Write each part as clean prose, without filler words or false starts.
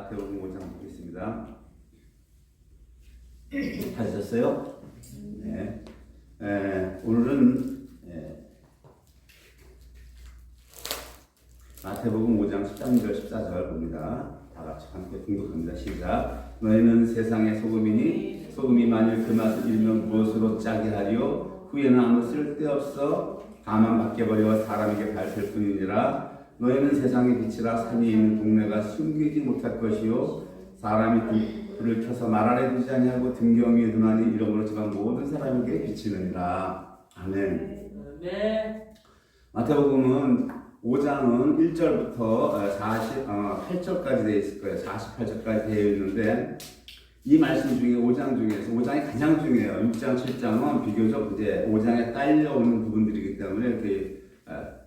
마태복음 5장 보겠습니다. 하셨어요? 네. 오늘은 마태복음 5장 13절 14절 봅니다. 다 같이 함께 공독합니다. 시작. 너희는 세상의 소금이니 소금이 만일 그 맛을 잃으면 무엇으로 짜게 하리요? 후에는 아무 쓸데없어 다만 밖에버려 사람에게 밟힐 뿐이니라. 너희는 세상의 빛이라. 산이 있는 동네가 숨기지 못할 것이요 사람이 불을 켜서 말 아래 두지 아니하고 등경 위에 두나니 이러므로 저가 모든 사람에게 비치느니라. 아멘. 네. 마태복음은 5장은 1절부터 48절까지 되어 있을 거예요. 48절까지 되어 있는데 이 말씀 중에 5장 중에서 5장이 가장 중요해요. 6장, 7장은 비교적 이제 5장에 딸려오는 부분들이기 때문에 이렇게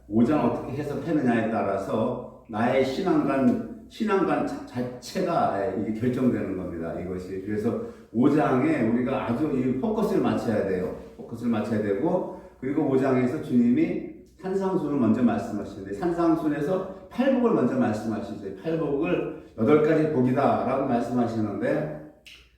5장 어떻게 해석하느냐에 따라서 나의 신앙관 자체가 이게 결정되는 겁니다. 이것이. 그래서 5장에 우리가 아주 이 포커스를 맞춰야 돼요. 포커스를 맞춰야 되고, 그리고 5장에서 주님이 산상순을 먼저 말씀하시는데, 산상순에서 팔복을 먼저 말씀하시죠. 팔복을 8가지 복이다 라고 말씀하시는데,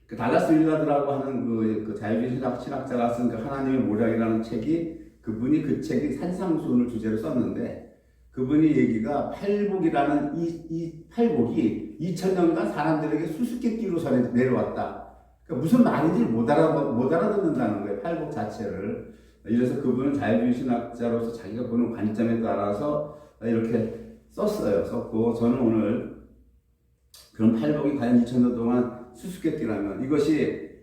그 달라스 윌라드라고 하는 그 자유주의 신학자가 쓴 그 하나님의 모략이라는 책이, 그분이 그 책이 산상순을 주제로 썼는데, 그분이 얘기가 팔복이라는 이 팔복이 2000년간 사람들에게 수수께끼로 내려왔다. 그러니까 무슨 말인지 못 알아듣는다는 거예요. 팔복 자체를. 이래서 그분은 자유주의 신학자로서 자기가 보는 관점에 따라서 이렇게 썼고, 저는 오늘 그런 팔복이 과연 2000년 동안 수수께끼라면 이것이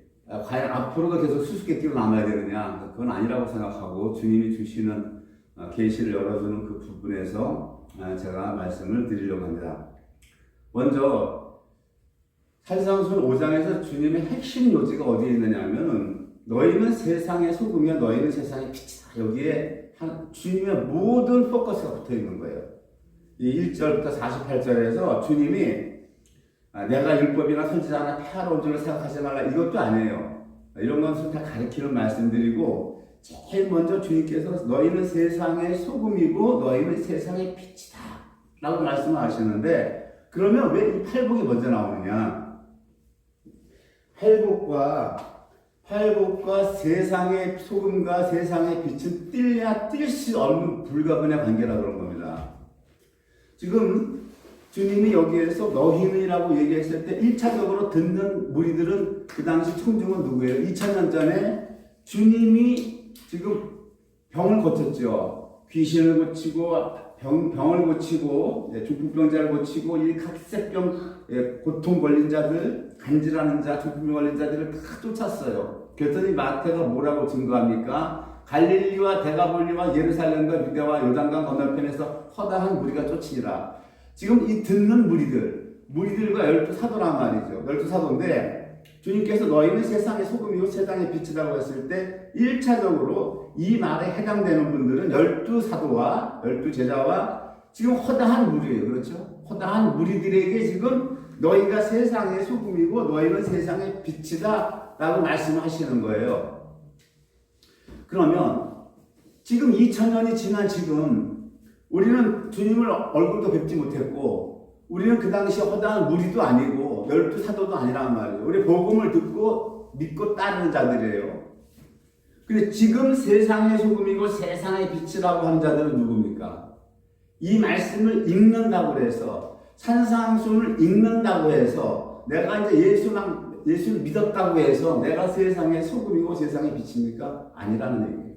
과연 앞으로도 계속 수수께끼로 남아야 되느냐, 그건 아니라고 생각하고 주님이 주시는 계시를 열어주는 그 부분에서 제가 말씀을 드리려고 합니다. 먼저 산상순 5장에서 주님의 핵심 요지가 어디에 있느냐 하면, 너희는 세상의 소금이야, 너희는 세상의 빛이다. 여기에 주님의 모든 포커스가 붙어 있는 거예요. 이 1절부터 48절에서 주님이 내가 율법이나 선지자나 폐하러 온 줄을 생각하지 말라, 이것도 아니에요. 이런 것은 다 가르치는 말씀드리고, 제일 먼저 주님께서 너희는 세상의 소금이고 너희는 세상의 빛이다 라고 말씀을 하시는데, 그러면 왜 이 팔복이 먼저 나오느냐? 팔복과 세상의 소금과 세상의 빛은 뛸래야 뛸 수 없는 불가분의 관계라고 그런 겁니다. 지금 주님이 여기에서 너희는이라고 얘기했을 때 1차적으로 듣는 무리들은, 그 당시 청중은 누구예요? 2000년 전에 주님이 지금 병을 고쳤죠. 귀신을 고치고 병을 고치고 중풍병자를 고치고 이 각색병 고통 걸린 자들, 간질하는 자, 중풍병 걸린 자들을 다 쫓았어요. 그랬더니 마태가 뭐라고 증거합니까? 갈릴리와 데가볼리와 예루살렘과 유대와 요단강 건너편에서 허다한 무리가 쫓으니라. 지금 이 듣는 무리들과 12사도란 말이죠. 12사도인데 주님께서 너희는 세상의 소금이고 세상의 빛이라고 했을 때 1차적으로 이 말에 해당되는 분들은 12사도와 12제자와 지금 허다한 무리예요. 그렇죠? 허다한 무리들에게 지금 너희가 세상의 소금이고 너희는 세상의 빛이다 라고 말씀하시는 거예요. 그러면 지금 2000년이 지난 지금 우리는 주님을 얼굴도 뵙지 못했고, 우리는 그 당시 허다한 무리도 아니고 12사도도 아니란 말이에요. 우리 복음을 듣고 믿고 따르는 자들이에요. 근데 지금 세상의 소금이고 세상의 빛이라고 하는 자들은 누굽니까? 이 말씀을 읽는다고 해서, 산상순을 읽는다고 해서, 내가 이제 예수를 믿었다고 해서 내가 세상의 소금이고 세상의 빛입니까? 아니라는 얘기예요.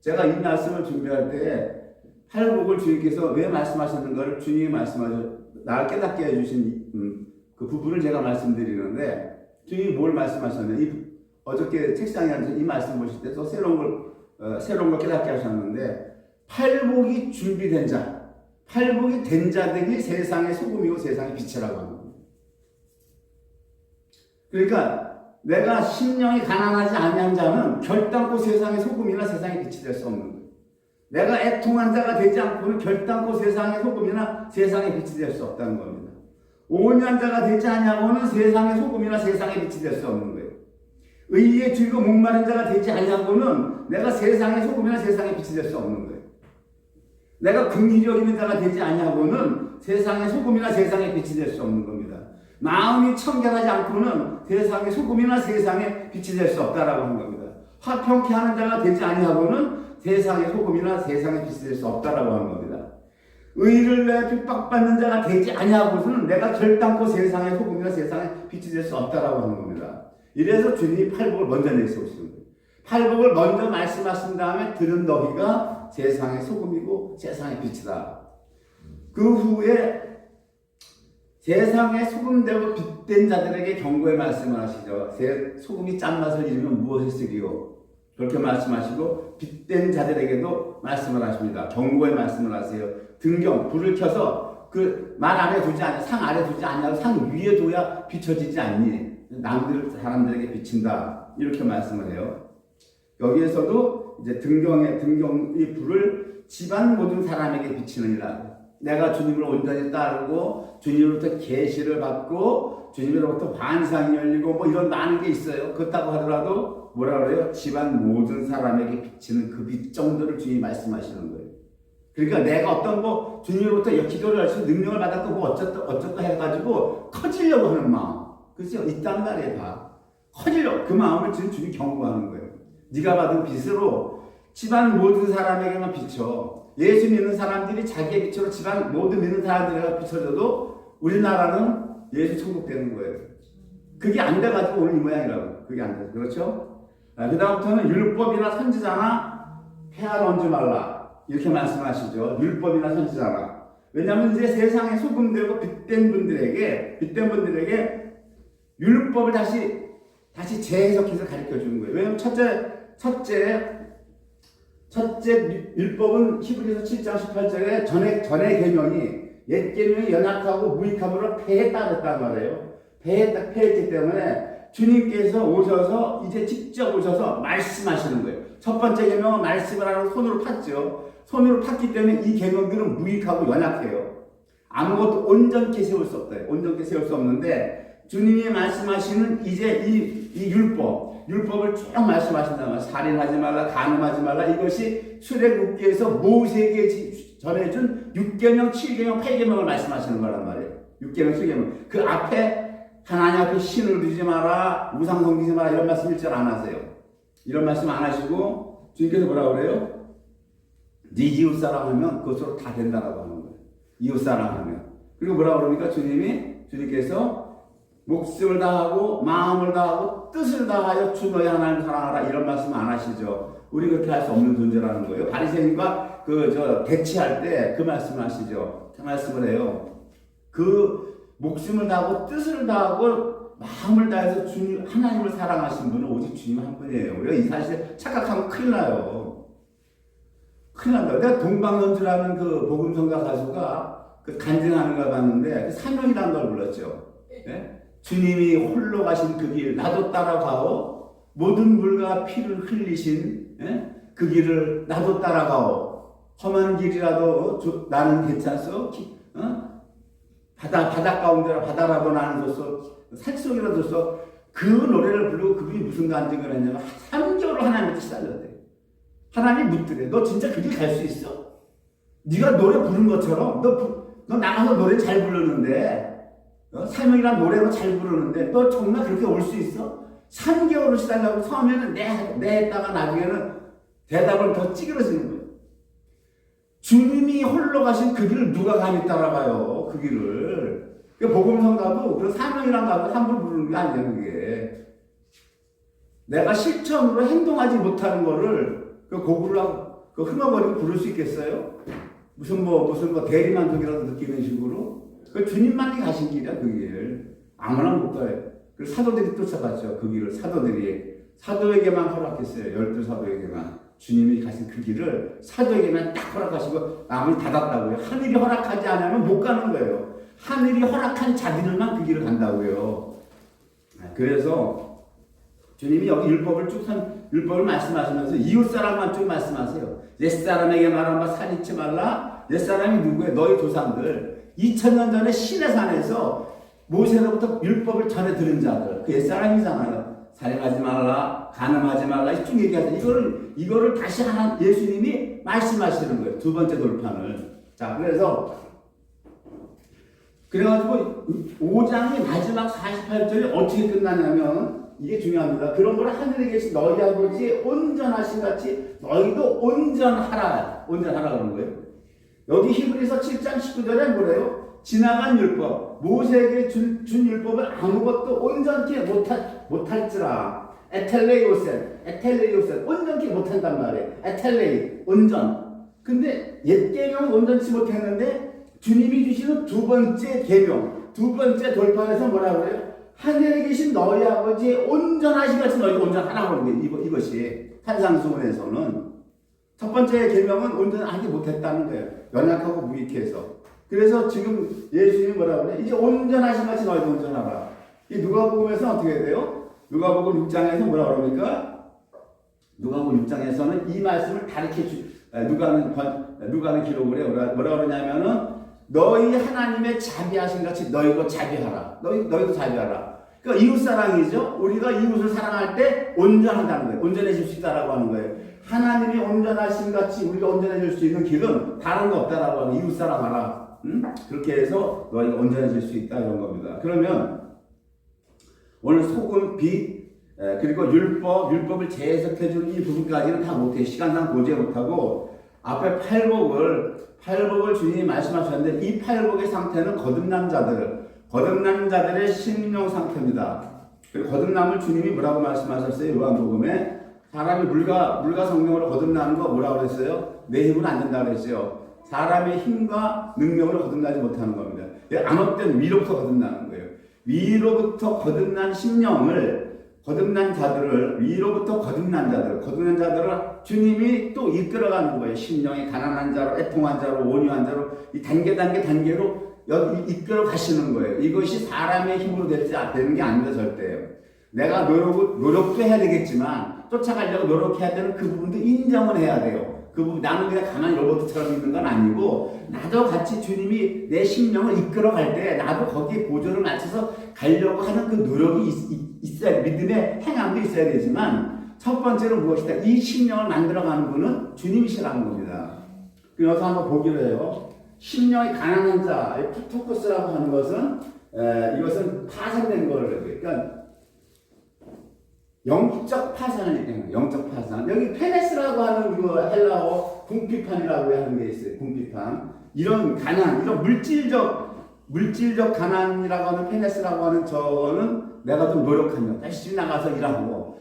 제가 이 말씀을 준비할 때 팔복을 주님께서 왜 말씀하셨는가를 주님이 말씀하셨, 나를 깨닫게 해주신 그 부분을 제가 말씀드리는데, 주님이 뭘 말씀하셨냐? 어저께 책상에 앉아서 이 말씀 보실 때 또 새로운 걸 깨닫게 하셨는데, 팔복이 준비된 자, 팔복이 된 자들이 세상의 소금이고 세상의 빛이라고 하는 겁니다. 그러니까 내가 심령이 가난하지 아니한 자는 결단코 세상의 소금이나 세상의 빛이 될 수 없는 거예요. 내가 애통한 자가 되지 않고는 결단코 세상의 소금이나 세상의 빛이 될 수 없다는 겁니다. 온유한 자가 되지 아니하고는 세상의 소금이나 세상의 빛이 될 수 없는 거예요. 의에 줄고 목마른 자가 되지 아니하고는 내가 세상의 소금이나 세상의 빛이 될 수 없는 거예요. 내가 긍휼히 여기는 자가 되지 아니하고는 세상의 소금이나 세상의 빛이 될 수 없는 겁니다. 마음이 청결하지 않고는 세상의 소금이나 세상의 빛이 될 수 없다라고 하는 겁니다. 화평케 하는 자가 되지 아니하고는 세상의 소금이나 세상의 빛이 될 수 없다라고 하는 겁니다. 의를 위해 핍박받는 자가 되지 아니하고서는 내가 결단코 세상의 소금이나 세상의 빛이 될 수 없다라고 하는 겁니다. 이래서 주님이 팔복을 먼저 내세우시는 거예요. 팔복을 먼저 말씀하신 다음에 들은 너희가 세상의 소금이고 세상의 빛이다. 그 후에 세상에 소금되고 빛된 자들에게 경고의 말씀을 하시죠. 소금이 짠맛을 잃으면 무엇을 쓰리요? 그렇게 말씀하시고 빛된 자들에게도 말씀을 하십니다. 경고의 말씀을 하세요. 등경, 불을 켜서 그 말 아래 두지 않냐, 상 아래 두지 않냐고 상 위에 둬야 비춰지지 않니? 남들 사람들에게 비친다. 이렇게 말씀을 해요. 여기에서도 이제 등경의 불을 집안 모든 사람에게 비치느니라. 내가 주님을 온전히 따르고 주님으로부터 계시를 받고 주님으로부터 환상이 열리고 뭐 이런 많은 게 있어요. 그렇다고 하더라도 뭐라 그래요? 집안 모든 사람에게 비치는 그 빛 정도를 주님이 말씀하시는 거예요. 그러니까 내가 어떤 뭐 주님으로부터 기도를 할 수 있는 능력을 받았고 뭐 어쩌다 해가지고 커지려고 하는 마음, 그렇죠? 있단 말이에요. 다 커지려고 그 마음을 지금 주님이 경고하는 거예요. 네가 받은 빛으로 집안 모든 사람에게만 비춰. 예수 믿는 사람들이 자기의 빛으로 집안 모든 믿는 사람들에게 비춰져도 우리나라는 예수 천국 되는 거예요. 그게 안 돼가지고 오늘 이 모양이라고. 그게 안 돼. 그렇죠? 그 다음부터는 율법이나 선지자나 폐하를 얹지 말라. 이렇게 말씀하시죠. 율법이나 선지자나. 왜냐하면 이제 세상에 소금되고 빛된 분들에게 율법을 다시 재해석해서 가르쳐 주는 거예요. 왜냐하면 첫째 율법은 히브리서 7장 18절에 전의 계명이 옛 계명이 연약하고 무익함으로 폐했다 그랬단 말이에요. 폐했기 때문에 주님께서 오셔서 이제 직접 오셔서 말씀하시는 거예요. 첫 번째 계명은 말씀을 하라고 손으로 팠죠. 손으로 팠기 때문에 이 계명들은 무익하고 연약해요. 아무것도 온전케 세울 수 없다. 온전케 세울 수 없는데 주님이 말씀하시는 이제 이 율법을 쭉 말씀하신다면 살인하지 말라, 간음하지 말라. 이것이 출애굽기에서 모세에게 전해준 6계명, 7계명, 8계명을 말씀하시는 거란 말이에요. 6계명, 7계명. 그 앞에 하나님 앞에 신을 두지 마라, 우상 섬기지 마라 이런 말씀 일절 안 하세요. 이런 말씀 안 하시고 주님께서 뭐라고 그래요? 네 이웃 사랑하면 그것으로 다 된다라고 하는 거예요. 이웃 사랑하면. 그리고 뭐라고 그러니까 주님께서 목숨을 다하고 마음을 다하고 뜻을 다하여 주 너희 하나님 사랑하라 이런 말씀 안 하시죠. 우리 그렇게 할 수 없는 존재라는 거예요. 바리새인과 대치할 때 그 말씀을 하시죠. 그 말씀을 해요. 그 목숨을 다하고 뜻을 다하고 마음을 다해서 주님 하나님을 사랑하신 분은 오직 주님 한 분이에요. 우리가 이 사실 착각하면 큰일 나요. 큰일 난다. 내가 동방연주라는 그 복음성가 가수가 그 간증하는 걸 봤는데 그 사명이라는 걸 불렀죠. 네? 주님이 홀로 가신 그 길 나도 따라가오. 모든 물과 피를 흘리신 그 길을 나도 따라가오. 험한 길이라도 나는 괜찮소. 바다 가운데라 바다라도 나는 좋소. 산속이라도 좋소. 그 노래를 부르고 그분이 무슨 간증을 했냐면 3개월을 하나님한테 시달렸대. 하나님 묻더래. 너 진짜 그 길 갈 수 있어? 네가 노래 부른 것처럼 너 나가서 노래 잘 부르는데 사명이란 노래로 잘 부르는데 너 정말 그렇게 올 수 있어? 3개월을 시달라고 처음에는 네 했다가 나중에는 대답을 더 찌그러지는 거예요. 주님이 홀로 가신 그 길을 누가 감히 따라가요? 그 길을. 복음성가도 그 사명이란 가도 함부로 부르는 게 아니에요. 그게. 내가 실천으로 행동하지 못하는 거를 그 곡으로 흥얼거리고 부를 수 있겠어요? 무슨 대리만족이라도 느끼는 식으로? 그 주님만이 가신 길이야, 그 길. 아무나 못 가요. 그래서 사도들이 쫓아갔죠, 그 길을. 사도에게만 허락했어요. 12사도에게만. 주님이 가신 그 길을 사도에게만 딱 허락하시고 남을 닫았다고요. 하늘이 허락하지 않으면 못 가는 거예요. 하늘이 허락한 자들만 그 길을 간다고요. 그래서 주님이 여기 율법을 말씀하시면서 이웃사람만 좀 말씀하세요. 옛사람에게 말하면 살인치 말라. 옛사람이 누구예요? 너희 조상들. 2000년 전에 시내산에서 모세로부터 율법을 전해 들은 자들. 그 옛사람이잖아요. 살인하지 말라, 간음하지 말라, 이쪽 얘기하죠. 이거를 다시 예수님이 말씀하시는 거예요. 두 번째 돌판을. 자, 그래서 그래가지고 5장의 마지막 48절이 어떻게 끝나냐면 이게 중요합니다. 그런 걸 하늘에 계신 너희 아버지의 온전하신 같이 너희도 온전하라. 온전하라 그런 거예요. 여기 히브리서 7장 19절에 뭐래요? 지나간 율법, 모세에게 준 율법을 아무것도 온전히 못할지라. 에텔레이오센 온전히 못한단 말이에요. 에텔레이 온전. 근데 옛 계명은 온전치 못했는데 주님이 주시는 두 번째 계명, 두 번째 돌판에서 뭐라고 그래요? 하늘에 계신 너희 아버지의 온전하신 같이 너희가 온전하라고 하는 거예요. 이것이 산상수훈에서는 첫 번째 계명은 온전하지 못했다는 거예요. 연약하고 무익해서. 그래서 지금 예수님이 뭐라고 그래요? 이제 온전하신 같이 너희도 온전하라. 이 누가복음에서 어떻게 돼요? 누가복음 6장에서 뭐라고 그럽니까? 누가복음 6장에서는 이 말씀을 가르쳐 누가는 기록을 해요. 뭐라고 그러냐면은 너희 하나님의 자비하신 같이 너희도 자비하라. 너희도 자비하라. 그러니까 이웃사랑이죠. 우리가 이웃을 사랑할 때 온전하다는 거예요. 온전해질 수 있다라고 하는 거예요. 하나님이 온전하신 같이 우리가 온전해질 수 있는 길은 다른 거 없다라고 하는 이웃사랑하라. 그렇게 해서 너희가 온전해질 수 있다 이런 겁니다. 그러면 오늘 소금, 빛, 그리고 율법을 재해석해 주는 이 부분까지는 다 못해. 시간상 보지 못하고 앞에 팔복을 주님이 말씀하셨는데 이 팔복의 상태는 거듭난 자들의 심령 상태입니다. 그리고 거듭남을 주님이 뭐라고 말씀하셨어요? 요한복음에 사람이 물과 성령으로 거듭나는 거 뭐라고 그랬어요? 내 힘은 안 된다고 그랬어요. 사람의 힘과 능력으로 거듭나지 못하는 겁니다. 안업된 위로부터 거듭나는 거예요. 위로부터 거듭난 심령을 거듭난 자들을 주님이 또 이끌어가는 거예요. 심령이 가난한 자로, 애통한 자로, 온유한 자로 이 단계로 이끌어 가시는 거예요. 이것이 사람의 힘으로 되는 게 아닙니다. 절대. 내가 노력도 해야 되겠지만 쫓아가려고 노력해야 되는 그 부분도 인정을 해야 돼요. 그 부분 나는 그냥 가만히 로봇처럼 있는 건 아니고 나도 같이 주님이 내 심령을 이끌어 갈 때 나도 거기에 보조를 맞춰서 가려고 하는 그 노력이 있어야 믿음의 행함도 있어야 되지만 첫 번째로 무엇이다? 이 심령을 만들어가는 분은 주님이시라는 겁니다. 그래서 한번 보기로 해요. 심령이 가난한 자, 푸토코스라고 하는 것은 이것은 파산된 거를 그러니까 영적 파산을 얘기해요. 영적 파산. 여기 페레스라고 하는 그 헬라어 궁핍함이라고 하는 게 있어요. 궁핍함. 이런 가난, 이런 물질적 가난이라고 하는 페레스라고 하는 저거는 내가 좀 노력하면 열심히 나가서 일하면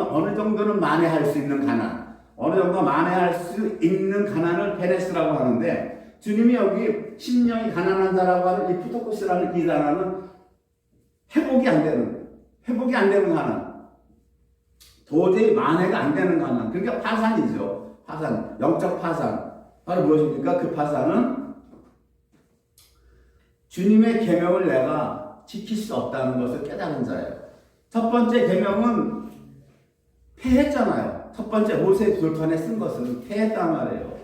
어느 정도는 만회할 수 있는 가난. 어느 정도 만회할 수 있는 가난을 페레스라고 하는데 주님이 여기 심령이 가난한 자라고 하는 이 푸토코스라는 이 단어는 회복이 안 되는 가난. 도저히 만회가 안 되는 가난. 그러니까 파산이죠. 파산. 영적 파산. 바로 무엇입니까? 그 파산은 주님의 계명을 내가 지킬 수 없다는 것을 깨달은 자예요. 첫 번째 계명은 패했잖아요. 첫 번째 모세 돌판에 쓴 것은 패했단 말이에요.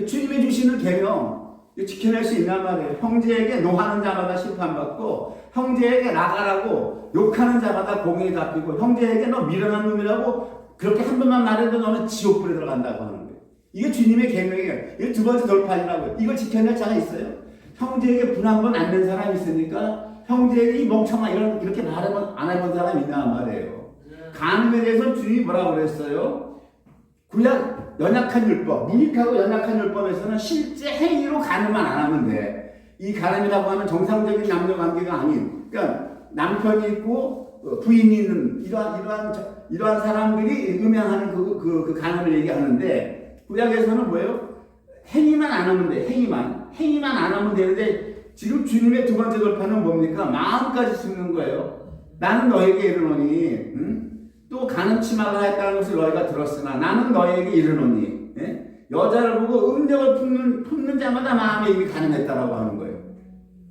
주님이 주시는 계명 지켜낼 수 있단 말이에요. 형제에게 노하는 자마다 심판받고 형제에게 나가라고 욕하는 자마다 공에 잡히고 형제에게 너 미련한 놈이라고 그렇게 한 번만 말해도 너는 지옥불에 들어간다고 하는 거예요. 이게 주님의 계명이에요. 이게 두 번째 돌판이라고요. 이걸 지켜낼 자가 있어요? 형제에게 분 한 번 안 낸 사람이 있으니까 형제에게 이 멍청아 이렇게 말하면 안 해본 사람이 있나 말이에요. 간음에 대해서 주님이 뭐라고 그랬어요? 구약 연약한 율법, 무익하고 연약한 율법에서는 실제 행위로 간음만 안 하면 돼. 이 간음이라고 하는 정상적인 남녀 관계가 아닌, 그러니까 남편이 있고 부인이 있는 이러한 사람들이 음행하는 그 간음을 얘기하는데 구약에서는 뭐예요? 행위만 안 하면 돼. 행위만 안 하면 되는데 지금 주님의 두 번째 돌파는 뭡니까? 마음까지 숨는 거예요. 나는 너에게 이르노니, 응? 또 간음 치마가 했다는 것을 너희가 들었으나 나는 너에게 이르노니, 예? 여자를 보고 음력을 품는 자마다 마음에 이미 가늠했다라고 하는 거예요.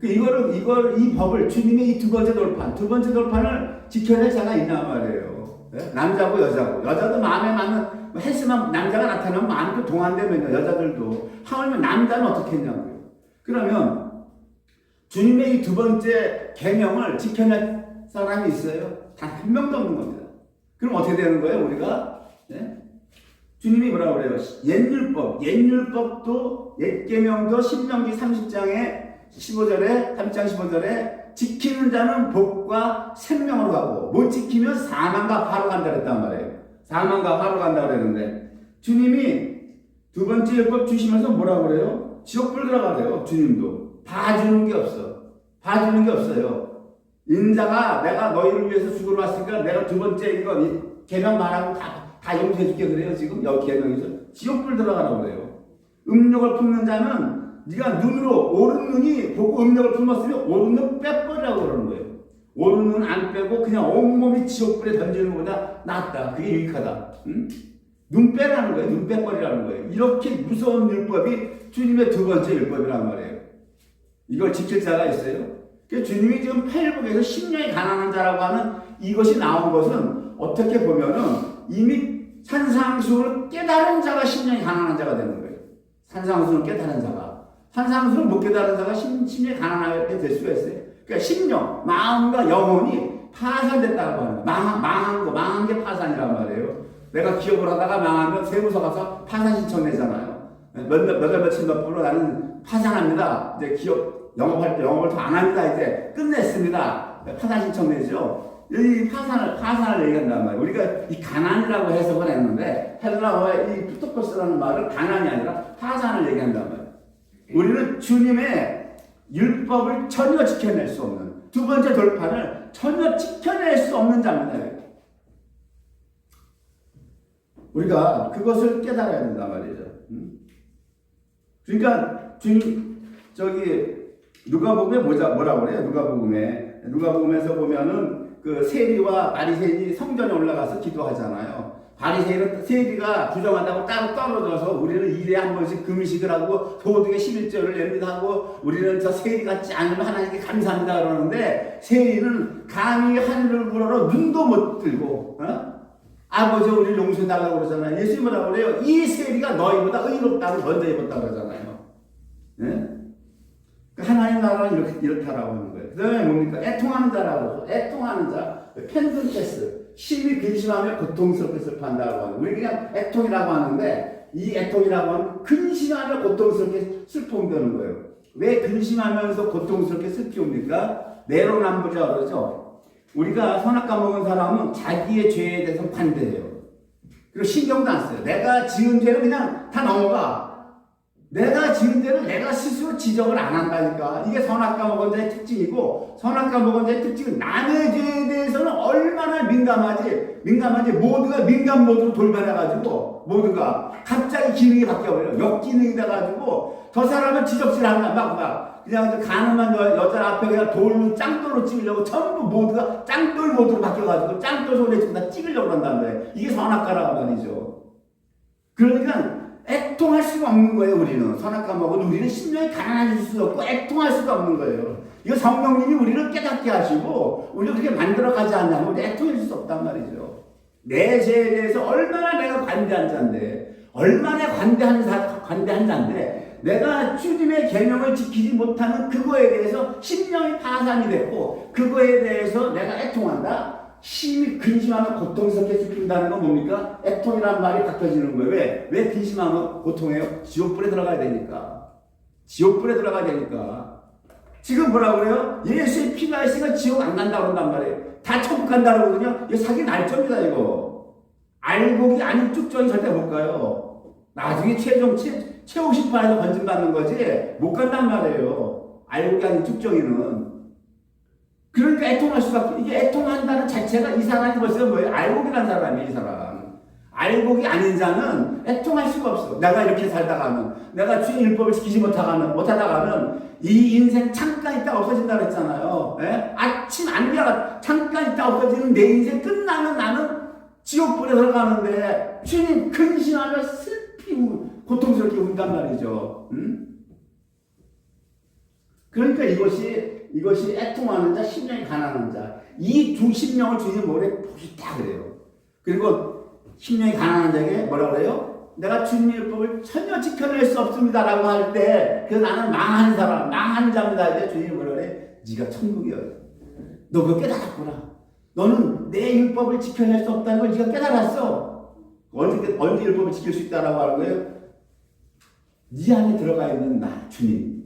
이 법을 주님의 이 두 번째 돌판을 지켜낼 자가 있단 말이에요. 예? 남자고 여자도 마음에 맞는 헬스만 남자가 나타나면 마음이 또 동안되면요. 여자들도 하물며 남자는 어떻게 했냐고요. 그러면 주님의 이 두 번째 계명을 지켜낼 사람이 있어요? 단 한 명도 없는 겁니다. 그럼 어떻게 되는 거예요? 우리가 네? 주님이 뭐라고 그래요? 옛 율법도 옛 계명도 신명기 30장에 15절에 3장 15절에 지키는 자는 복과 생명으로 가고 못 지키면 사망과 화로 간다 그랬단 말이에요. 사망과 화로 간다 그랬는데 주님이 두 번째 율법 주시면서 뭐라고 그래요? 지옥불 들어가래요. 주님도 봐주는 게 없어. 봐주는 게 없어요. 인자가 내가 너희를 위해서 죽으러 왔으니까 내가 두 번째 이거 계명 말하고 다 용서해 줄게 그래요. 지금 여기 계명에서 지옥불 들어가라고 그래요. 음욕을 품는 자는 네가 눈으로 오른 눈이 보고 음욕을 품었으면 오른 눈 빼버리라고 그러는 거예요. 오른 눈 안 빼고 그냥 온몸이 지옥불에 던지는 것보다 낫다. 그게 유익하다. 응? 눈 빼라는 거예요. 눈 빼버리라는 거예요. 이렇게 무서운 율법이 주님의 두 번째 율법이란 말이에요. 이걸 지킬 자가 있어요. 그러니까 주님이 지금 팔복에서 심령이 가난한 자라고 하는 이것이 나온 것은 어떻게 보면은 이미 산상수를 깨달은 자가 심령이 가난한 자가 되는 거예요. 산상수를 깨달은 자가. 산상수를 못 깨달은 자가 심령이 가난하게 될 수가 있어요. 그러니까 심령, 마음과 영혼이 파산됐다고 하는 거예요. 망한 게 파산이란 말이에요. 내가 기업을 하다가 망하면 세무서 가서 파산 신청 내잖아요. 며칠 몇 분으로 나는 파산합니다. 이제 기업 영업할 때 영업을 더 안 합니다. 이제 끝냈습니다. 파산 신청 내죠. 이 파산을 얘기한단 말이에요. 우리가 이 가난이라고 해석을 했는데 헬라어의 이 푸토코스라는 말은 가난이 아니라 파산을 얘기한단 말이에요. 우리는 주님의 율법을 전혀 지켜낼 수 없는 두 번째 돌판을 전혀 지켜낼 수 없는 자입니다. 우리가 그것을 깨달아야 된단 말이죠. 그러니까 주님 누가복음에 뭐라고 그래요? 누가복음에서 보면은 그 세리와 바리새인이 성전에 올라가서 기도하잖아요. 바리새인은 세리가 부정하다고 따로 떨어져서 우리는 1년에 한 번씩 금식을 하고 소득의 11조를 냅니다 하고 우리는 저 세리 같지 않으면 하나님께 감사합니다 그러는데 세리는 감히 하늘을 우러러 눈도 못 뜨고 아버지 우리를 용서해달라고 그러잖아요. 예수님 뭐라고 그래요? 이 세리가 너희보다 의롭다고 먼저 입었다고 그러잖아요. 네? 하나님 나라는 이렇다라고 하는 거예요. 그 다음에 뭡니까? 애통하는 자라고. 애통하는 자. 펜든테스. 심히 근심하며 고통스럽게 슬퍼한다고 하는. 우리 그냥 애통이라고 하는데 이 애통이라고 하는 근심하며 고통스럽게 슬퍼온다는 거예요. 왜 근심하면서 고통스럽게 슬피옵니까? 내로남불이라고 그러죠. 우리가 선악과 먹은 사람은 자기의 죄에 대해서 반대해요. 그리고 신경도 안 써요. 내가 지은 죄를 그냥 다 넘어가. 내가 지은 죄를 내가 스스로 지적을 안 한다니까. 이게 선악과 먹은 자의 특징이고 선악과 먹은 자의 특징은 남의 죄에 대해서는 얼마나 민감하지 모두가 민감 모드로 돌변해가지고 모두가 갑자기 기능이 바뀌어버려. 역기능이 돼가지고 저 사람은 지적질하는 막 그냥 가늠한 여자 앞에 그냥 돌로 짱돌로 찍으려고 전부 모두가 짱돌 모드로 바뀌어가지고 짱돌 손에 지금 다 찍으려고 한다는 거예요. 이게 선악과라고 말이죠. 그러니까 애통할 수가 없는 거예요. 우리는 선악과 먹은 우리는 심령이 가난해질 수도 없고 애통할 수가 없는 거예요. 이거 성령님이 우리를 깨닫게 하시고 우리를 그렇게 만들어가지 않냐면 우리 애통할 수 없단 말이죠. 내 죄에 대해서 얼마나 내가 관대한 자인데 얼마나 관대한 자인데 내가 주님의 계명을 지키지 못하는 그거에 대해서 심령이 파산이 됐고 그거에 대해서 내가 애통한다. 심히 근심하면 고통스럽게 슬픈다는 건 뭡니까? 애통이라는 말이 바뀌어지는 거예요. 왜 근심하면 고통해요? 지옥불에 들어가야 되니까. 지옥불에 들어가야 되니까. 지금 뭐라고 그래요? 예수의 피가 있으니까 지옥 안 간다고 그런단 말이에요. 다 천국 간다고 그러거든요. 이거 사기 날짜입니다, 이거. 알곡이 아닌 쭉정이 절대 못 가요. 나중에 최후 심판에서 건진받는 거지 못 간단 말이에요. 알곡이 아닌 쭉정이는. 그러니까 애통할 수밖에. 이게 애통한다는 자체가 이 사람이 벌써 뭐예요? 알곡이라는 사람이에요, 이 사람. 알곡이 아닌 자는 애통할 수가 없어. 내가 이렇게 살다가는, 내가 주님 율법을 지키지 못하다가는 이 인생 잠깐 있다 없어진다고 했잖아요. 예? 아침 안개가 잠깐 있다 없어지는 내 인생 끝나면 나는 지옥불에 들어가는데 주님 근심하며 슬피고 고통스럽게 운단 말이죠. 그러니까 이것이 애통하는 자, 심령이 가난한 자. 이 두 심령을 주님 뭐래? 보시다 그래요. 그리고 심령이 가난한 자에게 뭐라 그래요? 내가 주님의 율법을 전혀 지켜낼 수 없습니다라고 할 때, 나는 망한 사람, 망한 자입니다. 이제 주님이 뭐라 그래? 네가 천국이야. 너 그거 깨달았구나. 너는 내 율법을 지켜낼 수 없다는 걸 네가 깨달았어. 언제 율법을 지킬 수 있다라고 하는 거예요? 네 안에 들어가 있는 나, 주님.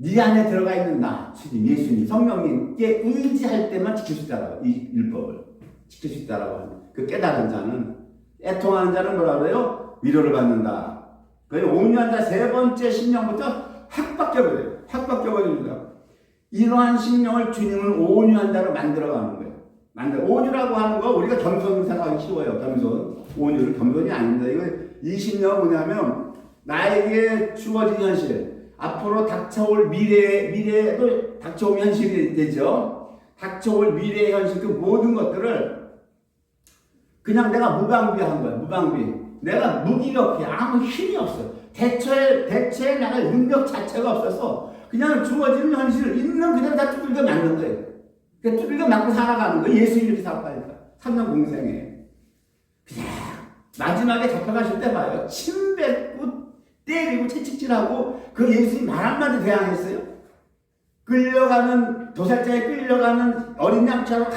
네 안에 들어가 있는 나, 주님, 예수님, 성령님께 의지할 때만 지킬 수 있다라고, 이 율법을 지킬 수 있다라고 하는 그 깨달은 자는, 애통하는 자는 뭐라 그래요? 위로를 받는다. 그래서 온유한 자 세 번째 심령부터 확 바뀌어버려요. 확 바뀌어버립니다. 이러한 심령을 주님은 온유한 자로 만들어가는 거예요. 온유라고 하는 거 우리가 겸손 생각하기 쉬워요. 겸손. 온유를 겸손이 아닙니다. 이거 이 심령은 뭐냐면 나에게 주어진 현실, 앞으로 닥쳐올 미래에도 닥쳐오면 현실이 되죠. 닥쳐올 미래의 현실, 그 모든 것들을 그냥 내가 무방비한 거야. 무방비. 내가 무기력해. 아무 힘이 없어. 대처에 나갈 능력 자체가 없어서 그냥 주어지는 현실을 있는 그냥 다 두들겨 맞는 거예요. 그러니까 두들겨 맞고 살아가는 거예요. 예수 이렇게 살아가니까. 3년 공생에. 그냥 마지막에 잡혀가실 때 봐요. 침 뱉고 때리고 채찍질하고 그 예수님 말 한마디 대항했어요? 끌려가는 도살자에 끌려가는 어린 양처럼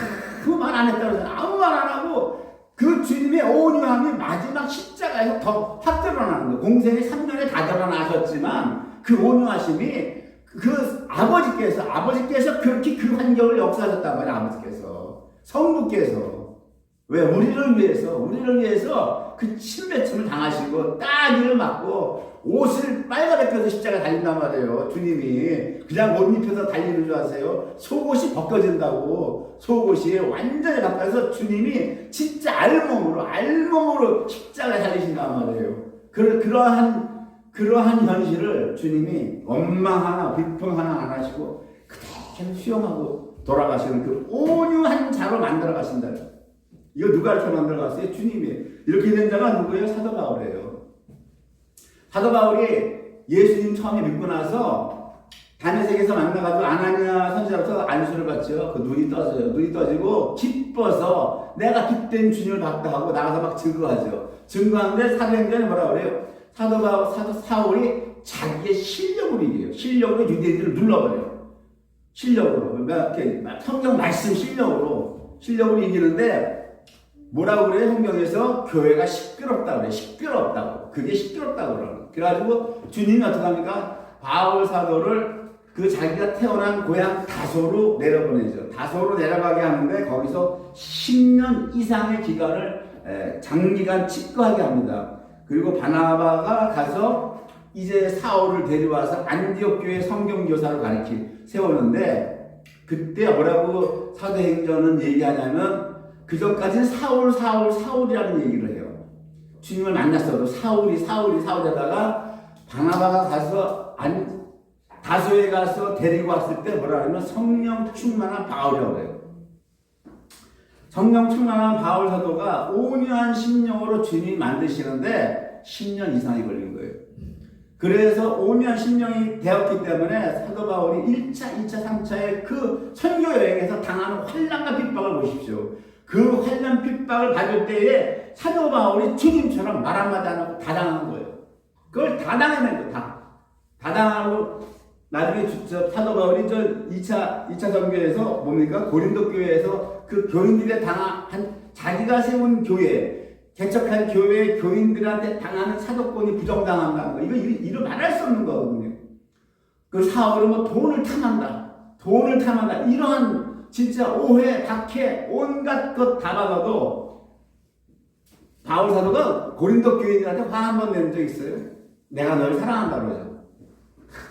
아무 말 안 했다고 그러잖아요. 아무 말 안 하고 그 주님의 온유함이 마지막 십자가에서 더 확 드러나는 거예요. 공생에 3년에 다 드러나셨지만 그 온유하심이 그 아버지께서 그렇게 그 환경을 역사하셨단 말이에요. 아버지께서 성부께서 왜 우리를 위해서 그 침뱉음을 당하시고 따귀를 맞고 옷을 빨갛게 펴서 십자가 달린단 말이에요. 주님이 그냥 옷 입혀서 달리는 줄 아세요? 속옷이 벗겨진다고. 속옷이 완전히 바뀌어서 주님이 진짜 알몸으로 십자가에 달리신단 말이에요. 그러한 현실을 주님이 원망 하나 불평 하나 안 하시고 그대로 수용하고 돌아가시는 그 온유한 자로 만들어 가신다. 이거 누가 이렇게 만들어 갔어요? 주님이. 이렇게 된 자가 누구예요? 사도 바울이에요. 사도 바울이 예수님 처음에 믿고 나서 다메섹에서 만나가지고 아나니아 선지자로서 안수를 받죠. 그 눈이 떠져요. 눈이 떠지고 기뻐서 내가 깃된 주님을 봤다 하고 나가서 막 증거하죠. 증거하는데 사도행전에 뭐라 그래요? 사도 사울이 자기의 실력으로 이겨요. 실력으로 유대인들을 눌러버려요. 실력으로. 그러니까 이렇게 성경 말씀 실력으로 이기는데 뭐라고 그래요? 성경에서 교회가 시끄럽다고 그래요. 시끄럽다고. 그게 시끄럽다고 그러는. 그래가지고 주님이 어떻게 합니까? 바울 사도를 그 자기가 태어난 고향 다소로 내려보내죠. 다소로 내려가게 하는데 거기서 10년 이상의 기간을 장기간 칩거하게 합니다. 그리고 바나바가 가서 이제 사울을 데려와서 안디옥 교회 성경교사를 세우는데 그때 뭐라고 사도행전은 얘기하냐면 그전까지는 사울이라는 얘기를 해요. 주님을 만났어도 사울이 하다가 바나바가 가서 다소에 가서 데리고 왔을 때 뭐라 하냐면 성령 충만한 바울이라고 해요. 성령 충만한 바울 사도가 온유한 심령으로 주님이 만드시는데 10년 이상이 걸린 거예요. 그래서 온유한 심령이 되었기 때문에 사도 바울이 1차, 2차, 3차의 그 선교 여행에서 당하는 환난과 핍박을 보십시오. 그 환난 핍박을 받을 때에 사도 바울이 주님처럼 말 한마디 안 하고 다 당한 거예요. 그걸 다 당해낸 거예요. 다 당하고 나중에 사도 바울이 2차 선교에서 뭡니까? 고린도 교회에서 그 교인들에 자기가 세운 교회, 개척한 교회 교인들한테 당하는 사도권이 부정당한다는 거. 이거 말할 수 없는 거거든요. 그 사울은 뭐 돈을 탐한다. 이러한 진짜 오해, 박해, 온갖 것 다 받아도 바울 사도가 고린도 교인들한테 화 한 번 낸 적 있어요. 내가 널 사랑한다고 그러죠.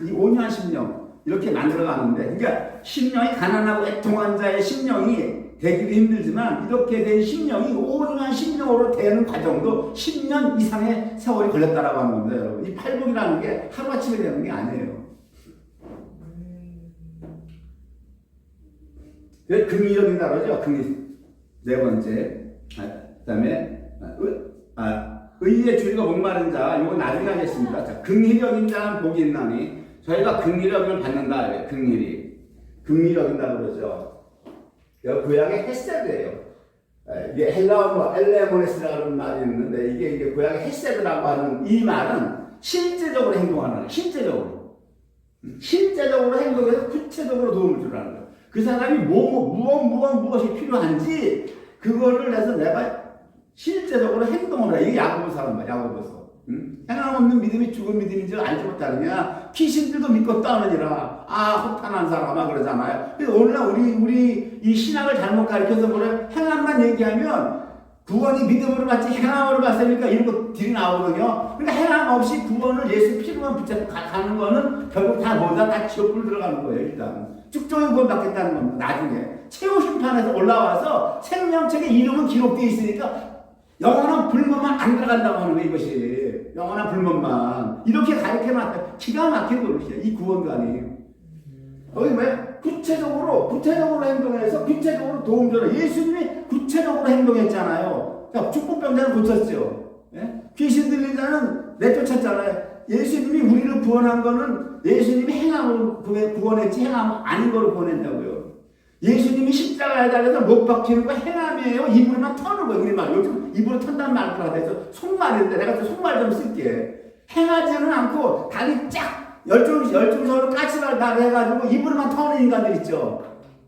이 온유한 심령 이렇게 만들어가는데 그러니까 심령이 가난하고 애통한 자의 심령이 되기도 힘들지만 이렇게 된 심령이 온유한 심령으로 되는 과정도 10년 이상의 세월이 걸렸다라고 하는 겁니다. 여러분. 이 팔복이라는 게 하루아침에 되는 게 아니에요. 긍휼이라고 그러죠. 네 번째. 그 다음에 의의 주리가 목마른 자, 이거 나중에 하겠습니다. 자, 긍휼히 여긴 자는 복이 있나니 저희가 긍휼히 여김을 받는다. 긍휼히 여긴다 그러죠. 구약의 헤세드예요. 이게 헬라어 엘레모네스라는 말이 있는데 이게 구약의 헤세드라고 하는 이 말은 실제적으로 행동하는 거예요. 실제적으로 행동해서 구체적으로 도움을 주라는 거예요. 그 사람이 무엇이 필요한지 그거를 해서 내가 실제적으로 행동을 해. 이게 야고보서 하는 거야. 야고보서. 행함 없는 믿음이 죽은 믿음인 줄 알지 못하느냐. 귀신들도 믿고 떠느니라. 허탄한 사람아 그러잖아요. 그래서 오늘날 우리 이 신학을 잘못 가르쳐서 그래. 행함만 얘기하면 구원이 믿음으로 받지 행함으로 받으니까 이런 것들이 나오거든요. 그러니까 행함 없이 구원을 예수 피로만 붙잡고 가는 거는 결국 다 뭐다 다 지옥불 들어가는 거예요. 일단 쭉종이 구원 받겠다는 겁니다. 나중에 최후 심판에서 올라와서 생명책의 이름은 기록되어 있으니까 영원한 불문만 안 들어간다고 하는 거예요. 이것이 영원한 불문만 이렇게 가르쳐놨다. 기가 막힌 것이에요. 이 구원관이 여기 왜 구체적으로 행동해서 구체적으로 도움 줘라. 예수님이 구체적으로 행동했잖아요. 자, 축복병자는 고쳤죠. 예? 귀신 들린 자는 내쫓았잖아요. 예수님이 우리를 구원한 거는 예수님이 행함으로 구원했지 행함 아닌 거로 구원했냐고요. 예수님이 십자가에 달려서 못 박히는 거 행함이에요. 입으로만 터는 거예요. 우리말 요즘 입으로 턴다는 말을 하대서 속말인데 내가 또 속말 좀 쓸게. 행하지는 않고 다리 쫙 열중서로 까치발 다 해가지고 입으로만 터는 인간들 있죠.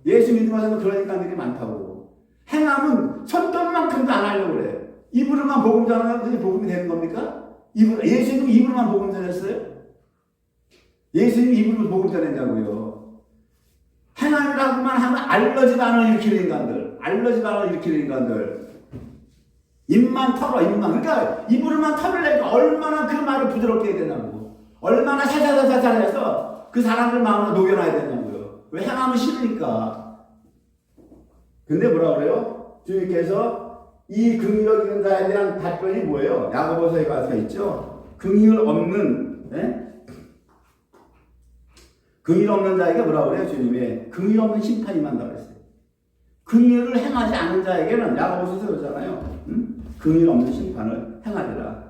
예수 믿으면서도 그런 인간들이 많다고. 행함은 손톱만큼도 안 하려고 그래. 입으로만 복음 전하면 그게 복음이 되는 겁니까? 예수님 입으로만 복음 전했어요? 예수님 입으로 복음 전했냐고요. 행함이라고만 하면 알러지 반응을 일으키는 인간들. 입만 털어, 입만. 그러니까 입으로만 털으려니까 얼마나 그 말을 부드럽게 해야 되냐고. 얼마나 살살살살 해서 그 사람들 마음을 녹여놔야 되냐고요. 왜 행하면 싫으니까. 근데 뭐라 그래요? 주님께서 이 긍휼을 있는 자에 대한 답변이 뭐예요? 야고보서에 가서 있죠. 긍휼 없는, 긍휼 없는 자에게 뭐라 그래요? 주님이 긍휼 없는 심판이 임한다고 그랬어요. 긍휼을 행하지 않는 자에게는 야고보서에서 그러잖아요. 긍휼 없는 심판을 행하리라.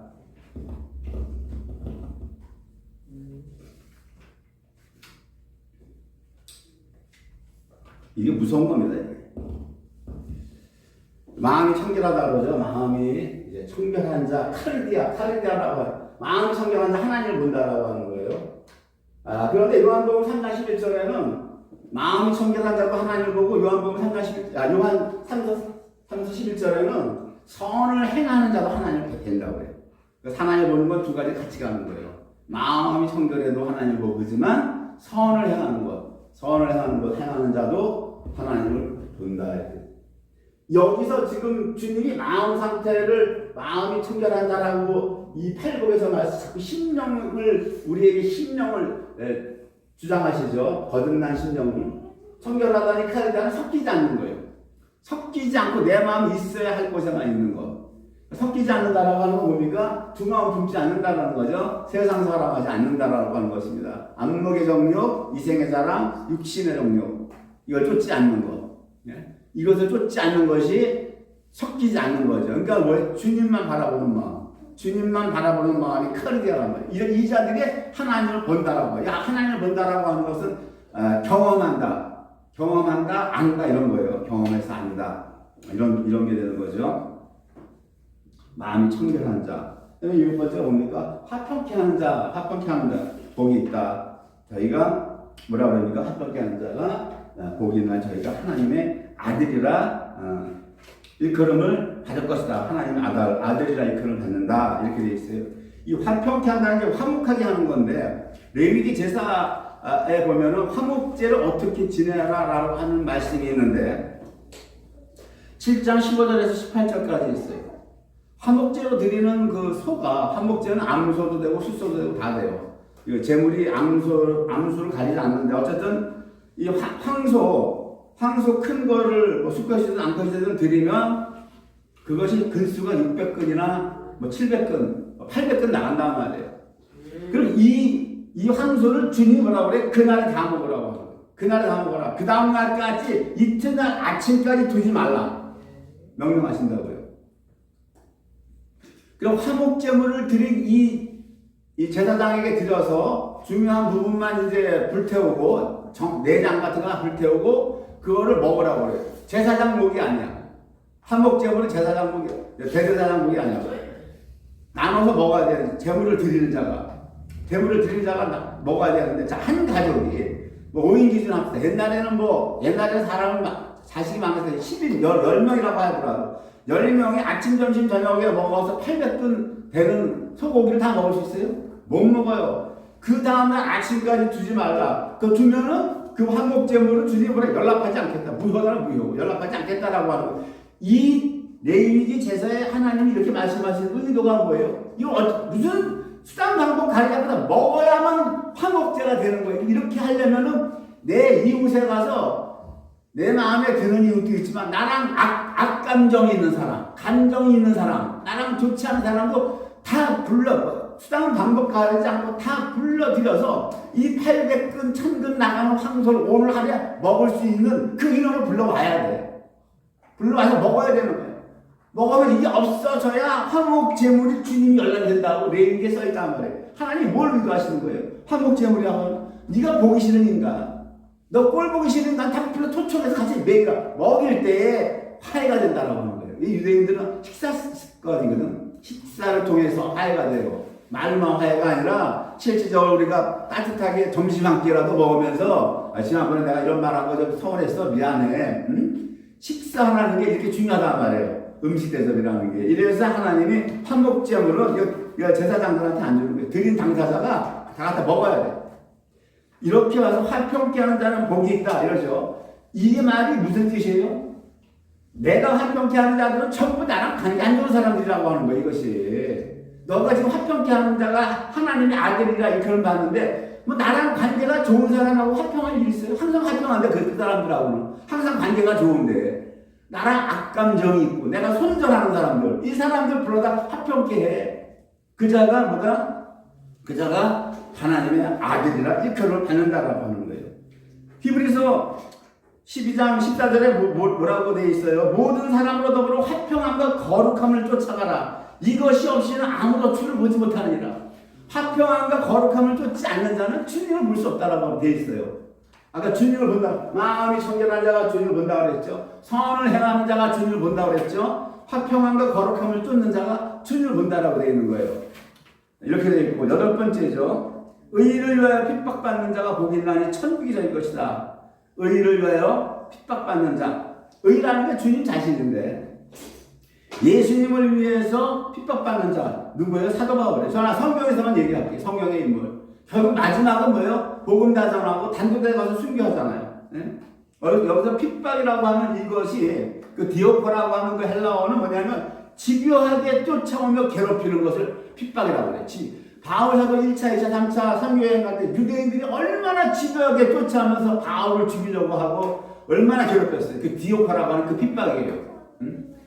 이게 무서운 겁니다. 이게. 마음이 청결하다 그러죠. 마음이 이제 청결한 자, 카르디아라고 해요. 마음이 청결한 자 하나님을 본다라고 하는 거예요. 그런데 요한복음 3장 11절에는 마음이 청결한 자고 하나님을 보고 요한 3서 11절에는 선을 행하는 자도 하나님을 된다고 해요. 그래서 하나님을 보는 건 두 가지 같이 가는 거예요. 마음이 청결해도 하나님을 보지만 선을 행하는 것, 행하는 자도 하나님을 본다. 여기서 지금 주님이 마음이 청결한 자라고 이 팔복에서 자꾸 우리에게 심령을 주장하시죠. 거듭난 심령을. 청결하다니 카르디아는 섞이지 않는 거예요. 섞이지 않고 내 마음이 있어야 할 곳에만 있는 거. 섞이지 않는다라고 하는 건 뭡니까? 두 마음 품지 않는다라는 거죠. 세상 사랑하지 않는다라고 하는 것입니다. 안목의 정욕, 이생의 자랑, 육신의 정욕. 이걸 쫓지 않는 거. 이것을 쫓지 않는 것이 섞이지 않는 거죠. 그러니까 왜? 주님만 바라보는 마음이 카르디아란 말이에요. 이 자들이 하나님을 본다라고. 하나님을 본다라고 하는 것은 경험한다, 안다 이런 거예요. 경험해서 안다. 이런 게 되는 거죠. 마음이 청결한 자. 그다음에 6번째가 뭡니까? 화평케 하는 자. 복이 있다. 저희가 뭐라 그럽니까? 화평케 하는 자가 복이 있는 저희가 하나님의 아들이라 일컬음을 받을 것이다. 하나님의 아들이라 일컬음을 받는다. 이렇게 되어 있어요. 이 화평케 한다는 게 화목하게 하는 건데 레위기 제사에 보면은 화목제를 어떻게 지내라라고 하는 말씀이 있는데 7장 15절에서 18절까지 있어요. 화목제로 드리는 그 소가 화목제는 암소도 되고 숫소도 되고 다 돼요. 이거 제물이 암소를 가리지 않는데 어쨌든 이 황소 큰 거를 수컷이든 암컷이든 드리면 그것이 근수가 600근이나 700근, 800근 나간단 말이에요. 그럼 이 황소를 주님이 뭐라고 그래? 그날에 다 먹으라고 하고. 그날에 다 먹어라. 그 다음 날까지 이튿날 아침까지 두지 말라. 명령하신다고요. 그럼 화목제물을 드린 이 제사장에게 드려서 중요한 부분만 이제 불태우고 내장 같은 거 불태우고 그거를 먹으라고 그래요. 제사장 목이 아니야. 화목제물은 제사장 목이, 대제사장 목이 아니야. 나눠서 먹어야 돼. 제물을 드리는 자가 먹어야 되는데, 자, 한 가족이, 5인 기준 합시다. 옛날에는 사람을, 자식이 많아서 10명이라고 하더라도, 10명이 아침, 점심, 저녁에 먹어서 800근 되는 소고기를 다 먹을 수 있어요? 못 먹어요. 그 다음날 아침까지 주지 말라. 그 주면은 그 화목제물을 주님으로 연락하지 않겠다. 무효다는 무효. 연락하지 않겠다라고 하는 거예요. 이 레위기 제사에 하나님이 이렇게 말씀하시는 의도가 뭐예요? 이거 무슨 수단 방법 가리자보다 먹어야만 화목제가 되는 거예요. 이렇게 하려면은 내 이웃에 가서 내 마음에 드는 이웃도 있지만 나랑 악감정이 있는 사람, 감정이 있는 사람, 나랑 좋지 않은 사람도 다 불러, 수단 방법 가리지 않고 다 불러들여서 이 800근, 1000근 나가는 황소를 오늘 하루에 먹을 수 있는 그 인원을 불러와야 돼. 불러와서 먹어야 되는 거예요. 먹으면 이게 없어져야 화목제물이 주님이 연락된다고 레위기에 써있단 말이에요. 하나님이 뭘 의도하시는 거예요? 화목제물이라고 네가 보기 싫은 인간, 너 꼴 보기 싫은 인간 다 불러 초청해서 같이 매일 먹일 때에 화해가 된다고 하는 거예요. 이 유대인들은 식사 습관이거든. 식사를 통해서 화해가 돼요. 말만 화해가 아니라 실질적으로 우리가 따뜻하게 점심 한 끼라도 먹으면서 지난번에 내가 이런 말한 거 좀 서운했어 미안해. 응? 식사하는 게 이렇게 중요하단 말이에요. 음식 대접이라는 게. 이래서 하나님이 화목제물을 제사장들한테 안 주는 거예요. 드린 당사자가 다 갖다 먹어야 돼. 이렇게 와서 화평케 하는 자는 복이 있다 이러죠. 이게 말이 무슨 뜻이에요? 내가 화평케 하는 자들은 전부 나랑 관계 안 좋은 사람들이라고 하는 거예요. 이것이. 너가 지금 화평케 하는 자가 하나님의 아들이라 이렇게 봤는데 뭐 나랑 관계가 좋은 사람하고 화평할 일이 있어요? 항상 화평한데 그 사람들하고는 항상 관계가 좋은데 나랑 악감정이 있고 내가 손절하는 사람들 이 사람들 불러다 화평케 해. 그 자가 뭐다? 그 자가 하나님의 아들이라 일컬을 받는다라고 하는 거예요. 히브리서 12장 14절에 뭐라고 되어 있어요? 모든 사람으로 더불어 화평함과 거룩함을 쫓아가라. 이것이 없이는 아무도 주를 보지 못하느니라. 화평함과 거룩함을 쫓지 않는 자는 주님을 볼 수 없다라고 되어 있어요. 아까 주님을 본다. 마음이 청결한 자가 주님을 본다고 그랬죠. 선을 행하는 자가 주님을 본다고 그랬죠. 화평함과 거룩함을 쫓는 자가 주님을 본다라고 되어 있는 거예요. 이렇게 되어 있고 여덟 번째죠. 의를 위하여 핍박받는 자가 복이 있나니 천국이 저희 것이다. 의를 위하여 핍박받는 자. 의라는 게 주님 자신인데 예수님을 위해서 핍박받는 자 누구예요? 사도 바울이에요. 저는 성경에서만 얘기할게요. 성경의 인물. 결국 마지막은 뭐예요? 복음 다전하고 단도대에 가서 순교하잖아요. 네? 여기서 핍박이라고 하는 이것이 그 디오코라고 하는 그 헬라어는 뭐냐면 집요하게 쫓아오며 괴롭히는 것을 핍박이라고 그래요. 바울 사도 1차, 2차, 3차 선교여행 갈 때 유대인들이 얼마나 집요하게 쫓아오면서 바울을 죽이려고 하고 얼마나 괴롭혔어요. 그 디오코라고 하는 그 핍박이에요.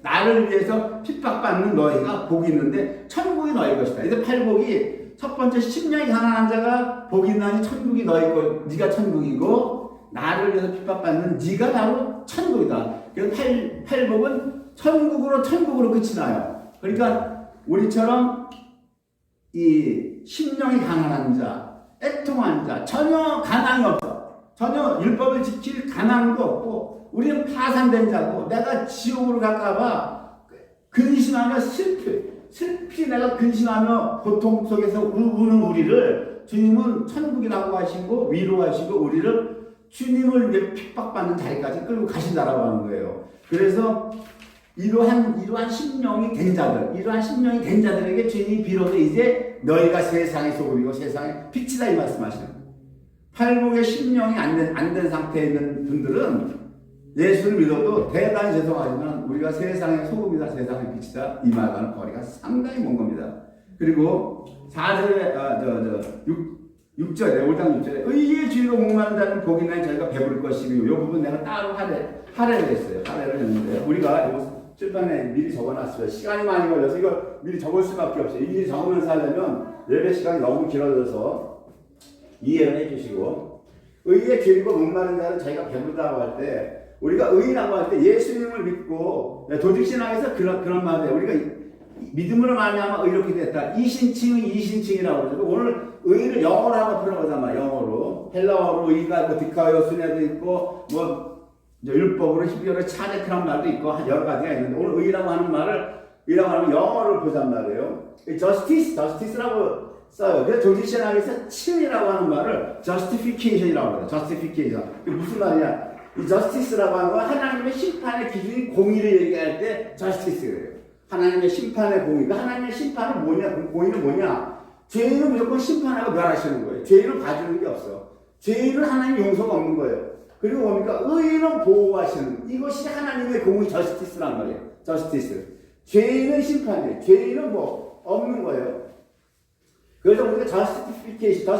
나를 위해서 핍박받는 너희가 복이 있는데 천국이 너희 것이다. 이제 팔복이 첫 번째 심령이 가난한 자가 복이 있나니 천국이 너희 것, 네가 천국이고 나를 위해서 핍박받는 네가 바로 천국이다. 그래서 팔복은 천국으로 끝이 나요. 그러니까 우리처럼 이 심령이 가난한 자, 애통한 자, 전혀 가망이 없어. 전혀 율법을 지킬 가망도 없고 우리는 파산된 자고 내가 지옥으로 갈까봐 근심하며 슬피 내가 근심하며 고통 속에서 우는 우리를 주님은 천국이라고 하시고 위로하시고 우리를 주님을 위해 핍박받는 자리까지 끌고 가신다라고 하는 거예요. 그래서 이러한 심령이 된 자들에게 주님이 비로소 이제 너희가 세상의 소금이고 세상의 빛이다 이 말씀하시는 거예요. 팔복의 심령이 안 된 상태에 있는 분들은 예수를 믿어도 대단히 죄송하지만 우리가 세상의 소금이다 세상의 빛이다 이 말과는 거리가 상당히 먼 겁니다. 그리고 4절에 6절에 5장 6절에 의의 주의로 목마른 자는 복이 나니 저희가 배부를 것이며 이 부분 내가 따로 할애를 했어요. 할애를 했는데 우리가 이거 출판에 미리 적어놨어요. 시간이 많이 걸려서 이거 미리 적을 수밖에 없어요. 미리 적으면서 하려면 예배 시간이 너무 길어져서 이해를 해주시고 의의 죄이고 목마른 자는 자기가 배부르다고 할 때 우리가 의라고 할 때 예수님을 믿고 조직신앙에서 그런 말이에요. 우리가 믿음으로 말미암아 의롭게 됐다. 이신칭이라고 그러죠. 오늘 의를 영어로 한번 풀어보자마자 영어로 헬라어로 의가 뭐 디카요 순회도 있고 뭐 율법으로 히브리어로 차데크란 말도 있고 여러 가지가 있는데 오늘 의라고 하는 영어를 보잔 말이에요. justice라고 써요. 그래서 조직신학에서 칭이라고 하는 말을 justification이라고 해요. justification. 그게 무슨 말이냐? 이 justice라고 하는 건 하나님의 심판의 기준인 공의를 얘기할 때 justice예요. 하나님의 심판의 공의. 하나님의 심판은 뭐냐? 공의는 뭐냐? 죄인은 무조건 심판하고 멸하시는 거예요. 죄인은 봐주는 게 없어. 죄인은 하나님 용서가 없는 거예요. 그리고 뭡니까? 의인은 보호하시는, 이것이 하나님의 공의, 저스티스란 말이에요. 저스티스. 죄인은 심판이에요. 죄인은 뭐 없는 거예요. 그래서 우리가 저스티피케이션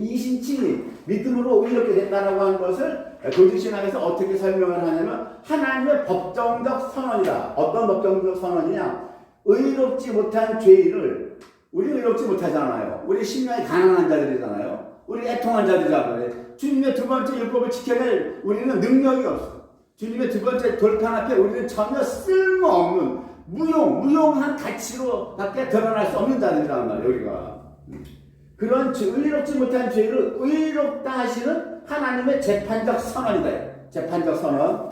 이신칭이 믿음으로 의롭게 됐다라고 하는 것을 교직신학에서 어떻게 설명을 하냐면 하나님의 법정적 선언이다. 어떤 법정적 선언이냐? 의롭지 못한 죄인을, 우리 의롭지 못하잖아요. 우리 심령이 가난한 자들이잖아요. 우리 애통한 자들이잖아요. 주님의 두 번째 율법을 지켜낼 우리는 능력이 없어. 주님의 두 번째 돌판 앞에 우리는 전혀 쓸모없는 무용한 가치로 밖에 드러날 수 없는 자들이란 말이에요. 우리가 그런 의롭지 못한 죄를 의롭다 하시는 하나님의 재판적 선언이다. 재판적 선언.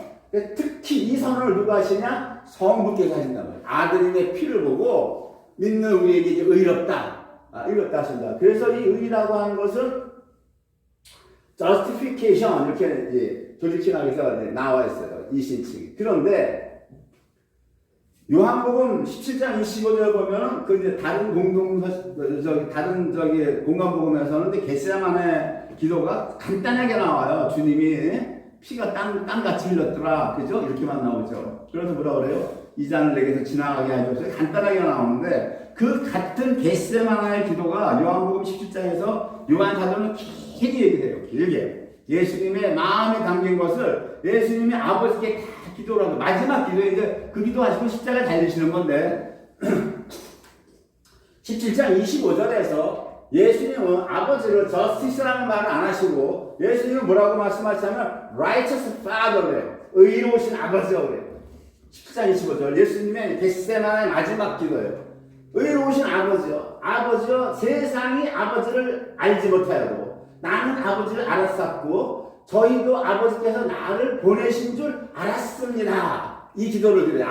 특히 이 선언을 누가 하시냐? 성부께서 하신단 말이에요. 아드님의 피를 보고 믿는 우리에게 이제 의롭다 하신다. 그래서 이 의라고 하는 것은 justification 이렇게 이제 조직신학에서 나와 있어요. 이신칭. 그런데 요한복음 17장 25절 보면은 그 이제 다른 공간복음에서는 겟세마네 기도가 간단하게 나와요. 주님이 피가 땅같이 흘렀더라. 그죠? 이렇게만 나오죠. 그래서 뭐라 그래요? 이 잔을 내게서 지나가게 하셔서 간단하게 나오는데 그 같은 겟세마네의 기도가 요한복음 17장에서 요한 사도는 길게 얘기해요. 길게. 예수님의 마음에 담긴 것을 예수님이 아버지께 다 기도를 하고 마지막 기도에 이제 그 기도하시고 십자가에 달리시는 건데 17장 25절에서 예수님은 아버지를 저스티스라는 말을 안 하시고 예수님은 뭐라고 말씀하시냐면 righteous father래요. 의로우신 아버지라고 그래요. 17장 25절 예수님의 겟세마네의 마지막 기도예요. 의로우신 아버지요. 아버지요. 세상이 아버지를 알지 못하여도 나는 아버지를 알았었고 저희도 아버지께서 나를 보내신 줄 알았습니다. 이 기도를 드려요.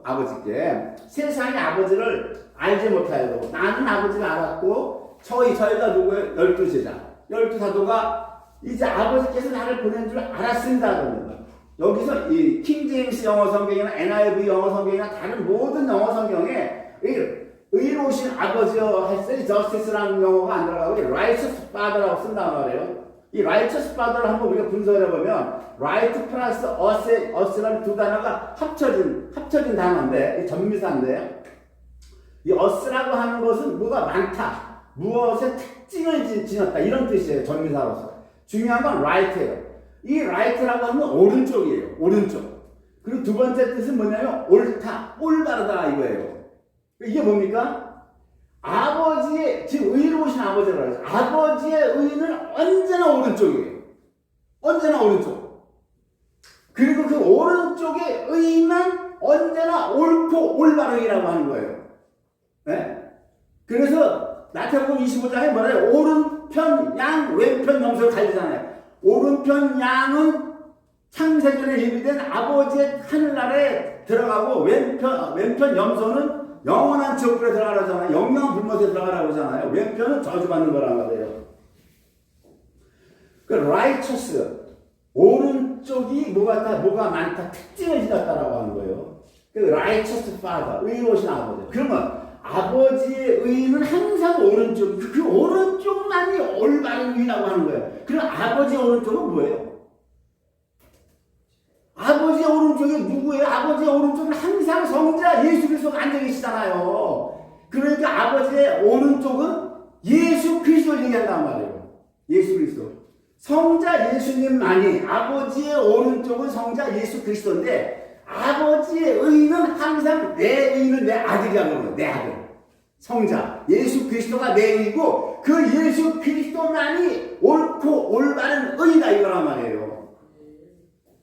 아버지께 세상이 아버지를 알지 못하여도 나는 아버지를 알았고 저희가 누구예요? 12제자 12사도가 이제 아버지께서 나를 보낸 줄 알았습니다. 그러면 여기서 이 킹제임스 영어 성경이나 NIV 영어 성경이나 다른 모든 영어 성경에 의로우신 아버지여 했으니 저스티스라는 용어가 안 들어가고 righteous father라고 쓴단 말이에요. 이 righteous father를 한번 우리가 분석을 해보면 right 플러스 us라는 두 단어가 합쳐진 단어인데 이 전미사인데요. 이 us라고 하는 것은 뭐가 많다, 무엇의 특징을 지녔다 이런 뜻이에요. 전미사로서. 중요한 건 right예요. 이 right라고 하면 오른쪽이에요. 오른쪽. 그리고 두 번째 뜻은 뭐냐면 옳다, 올바르다 이거예요. 이게 뭡니까? 아버지의, 지금 의로우신 아버지라고 하죠. 아버지의 의는 언제나 오른쪽이에요. 언제나 오른쪽. 그리고 그 오른쪽의 의만 언제나 옳고 올바르이라고 하는 거예요. 네? 그래서 마태복음 25장에 뭐래요? 오른편 양, 왼편 염소를 갈리잖아요. 오른편 양은 창세전에 예비된 아버지의 하늘나라에 들어가고 왼편 염소는 영원한 지옥불에 들어가라잖아요. 영영한 불못에 들어가라고 하잖아요. 왼편은 저주받는 거란 말이에요. 그 righteous 오른쪽이 뭐가 많다 특징을 지녔다라고 하는 거예요. 그 righteous father 의로우신 아버지. 그러면 아버지의 의는 항상 오른쪽. 그 오른쪽만이 올바른 의라고 하는 거예요. 그럼 아버지의 오른쪽은 뭐예요? 아버지의 오른쪽이 누구예요? 아버지의 오른쪽은 항상 성자 예수 그리스도가 앉아 계시잖아요. 그러니까 아버지의 오른쪽은 예수 그리스도를 얘기한단 말이에요. 예수 그리스도. 성자 예수님만이, 아버지의 오른쪽은 성자 예수 그리스도인데 아버지의 의는 항상 내 의는 내 아들이라고 그래요. 내 아들. 성자 예수 그리스도가 내 의고 그 예수 그리스도만이 옳고 올바른 의다 이거란 말이에요.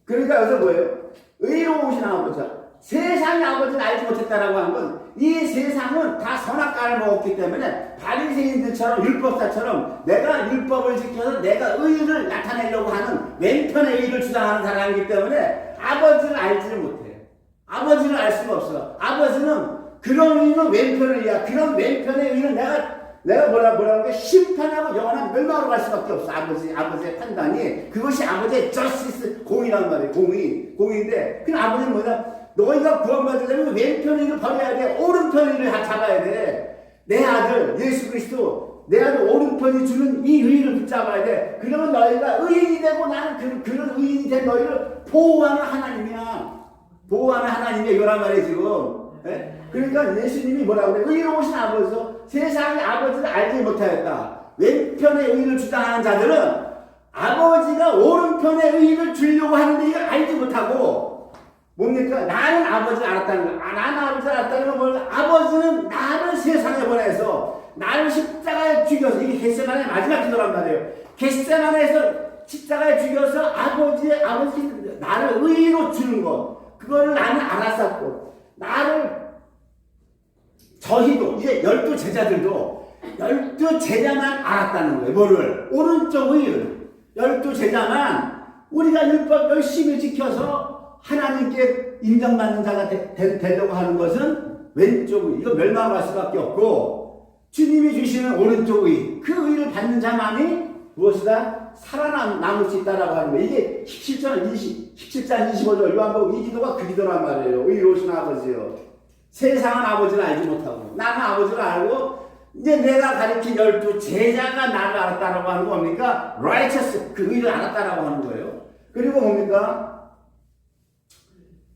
그러니까 여기서 뭐예요? 의로우신 아버지. 세상의 아버지를 알지 못했다라고 하는 건 이 세상은 다 선악과를 먹었기 때문에 바리새인들처럼 율법사처럼 내가 율법을 지켜서 내가 의를 나타내려고 하는 왼편의 의를 주장하는 사람이기 때문에 아버지를 알지를 못해. 아버지를 알 수가 없어. 아버지는 그런 의는 왼편의 의야. 그런 왼편의 의는 내가 뭐라고 해? 심판하고 영원한 멸망으로 갈 수밖에 없어. 아버지의 판단이. 그것이 아버지의 저스티스, 공의란 말이에요. 공의인데, 그 아버지는 뭐냐? 너희가 구원받으려면 왼편 의를 버려야 돼. 오른편 의를 잡아야 돼. 내 아들 예수 그리스도, 내 아들 오른편이 주는 이 의를 붙잡아야 돼. 그러면 너희가 의인이 되고 나는 그런 의인이 된 너희를 보호하는 하나님이야. 보호하는 하나님이 이거란 말이에요 지금. 예? 그러니까 예수님이 뭐라고 그래? 의로우신 아버지서 세상의 아버지를 알지 못하였다. 왼편의 의를 주장하는 자들은 아버지가 오른편의 의를 주려고 하는데 이걸 알지 못하고 뭡니까? 나는 아버지를 알았다는 거야. 나는 아버지를 알았다는 건 뭐냐? 아버지는 나를 세상에 보내서 나를 십자가에 죽여서, 이게 겟세마네의 마지막 기도란 말이에요. 겟세마네에서 십자가에 죽여서 아버지 나를 의로 주는 것, 그거를 나는 알았었고, 나를 저희도 이제 12 제자들도 12 제자만 알았다는 거예요. 뭐를? 오른쪽 의를. 12 제자만 우리가 율법 열심히 지켜서 하나님께 인정받는 자가 되려고 하는 것은 왼쪽 의. 이거 멸망할 수밖에 없고, 주님이 주시는 오른쪽 의, 그 의를 받는 자만이 무엇이다? 살아남을 수 있다라고 하는 거예요. 이게 17장 25절 요한복음 이 기도가 그 기도란 말이에요. 의로우신 아버지요. 세상은 아버지를 알지 못하고 나는 아버지를 알고, 이제 내가 가르친 12 제자가 나를 알았다라고 하는 거 뭡니까? righteous, 그 의를 알았다라고 하는 거예요. 그리고 뭡니까?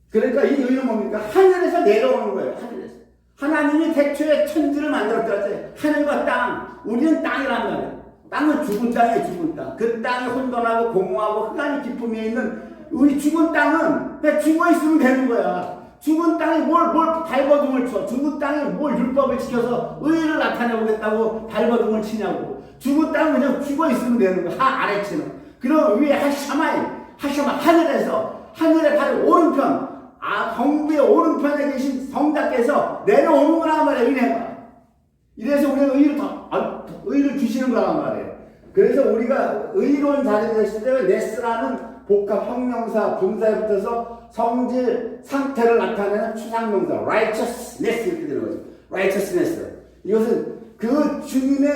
그러니까 이 의는 뭡니까? 하늘에서 내려오는 거예요. 하늘에서. 하나님이 태초에 천지를 만들었더라고요. 하늘과 땅. 우리는 땅이란 말이에요. 땅은 죽은 땅이에요. 죽은 땅. 그 땅이 혼돈하고 공허하고 흑암이 깊음에 있는 우리 죽은 땅은 그냥 죽어 있으면 되는 거야. 죽은 땅이 뭘 발버둥을 쳐. 죽은 땅이 뭘 율법을 지켜서 의를 나타내보겠다고 발버둥을 치냐고. 죽은 땅은 그냥 죽어 있으면 되는 거야. 아래치는. 그럼 위에 하샤마 하늘에서, 하늘의 바로 오른편, 성부의 오른편에 계신 성자께서 내려오는 거란 말이에요. 은혜가. 이래서 우리가 의를 주시는 거란 말이에요. 그래서 우리가 의로운 자들이 됐을 때 네스라는 복합 형용사 분사에 붙어서 성질 상태를 나타내는 추상명사 righteousness 이렇게 되는 거죠. righteousness. 이것은 그 주님의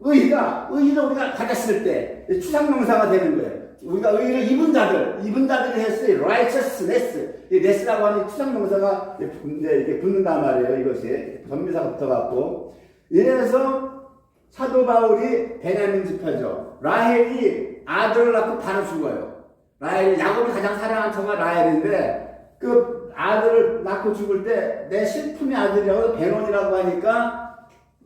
의를 우리가 가졌을 때 추상명사가 되는 거예요. 우리가 의를 입은 자들이 했을 때 righteousness, 이 ness라고 하는 추상명사가 이렇게 붙는단 말이에요. 이것이 전미사가 붙어갖고. 이래서 사도 바울이 베냐민 지파죠. 라헬이 아들을 낳고 바로 죽어요. 라헬이, 야곱이 가장 사랑한 처가 라헬인데 그 아들을 낳고 죽을 때 내 실품의 아들이라고 베논이라고 하니까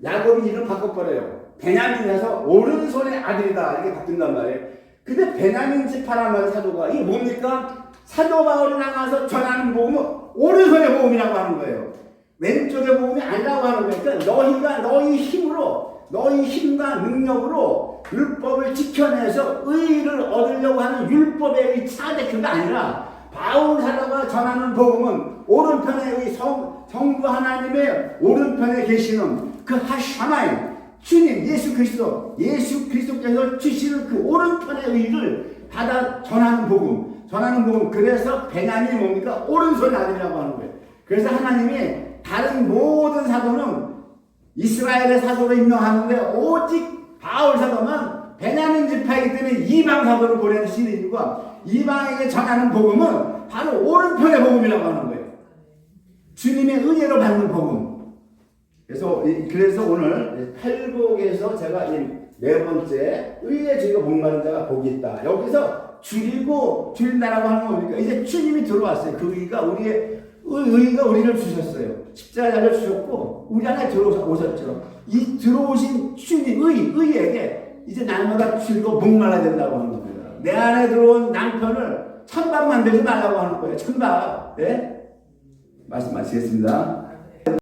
야곱이 이름 바꿔버려요. 베냐민에서 오른손의 아들이다 이렇게 바뀐단 말이에요. 근데 베냐민 지파란 말의 사도가 이게 뭡니까? 사도 바울이 나가서 전하는 복음은 오른손의 복음이라고 하는 거예요. 왼쪽의 복음이 아니라고 하는 거예요. 그러니까 너희가 너희 힘으로, 너희 힘과 능력으로 율법을 지켜내서 의를 얻으려고 하는 율법의 의 차대, 그게 아니라 바울 사도가 전하는 복음은 오른편의 의 성부 하나님의 오른편에 계시는 그 하샤마임 주님 예수 그리스도께서 주시는 그 오른편의 의를 받아 전하는 복음. 그래서 베냐민이 뭡니까? 오른손의 아들이라고 하는 거예요. 그래서 하나님이 다른 모든 사도는 이스라엘의 사도로 임명하는데 오직 바울 사도만 베냐민 지파이기 때문에 이방 사도를 보내주시는 이유가 이방에게 전하는 복음은 바로 오른편의 복음이라고 하는 거예요. 주님의 은혜로 받는 복음. 그래서 오늘 팔복에서 제가 네 번째 의에 주의가 목마른 자가 복이 있다. 여기서 줄인다라고 하는 겁니까? 이제 주님이 들어왔어요. 그 의가 우리를 주셨어요. 십자가를 주셨고 우리 안에 들어오셨죠. 이 들어오신 주님 의에게 이제 날마다 줄이고 목말라야 된다고 하는 겁니다. 내 안에 들어온 남편을 천박 만들지 말라고 하는 거예요. 천박. 네? 말씀 마치겠습니다.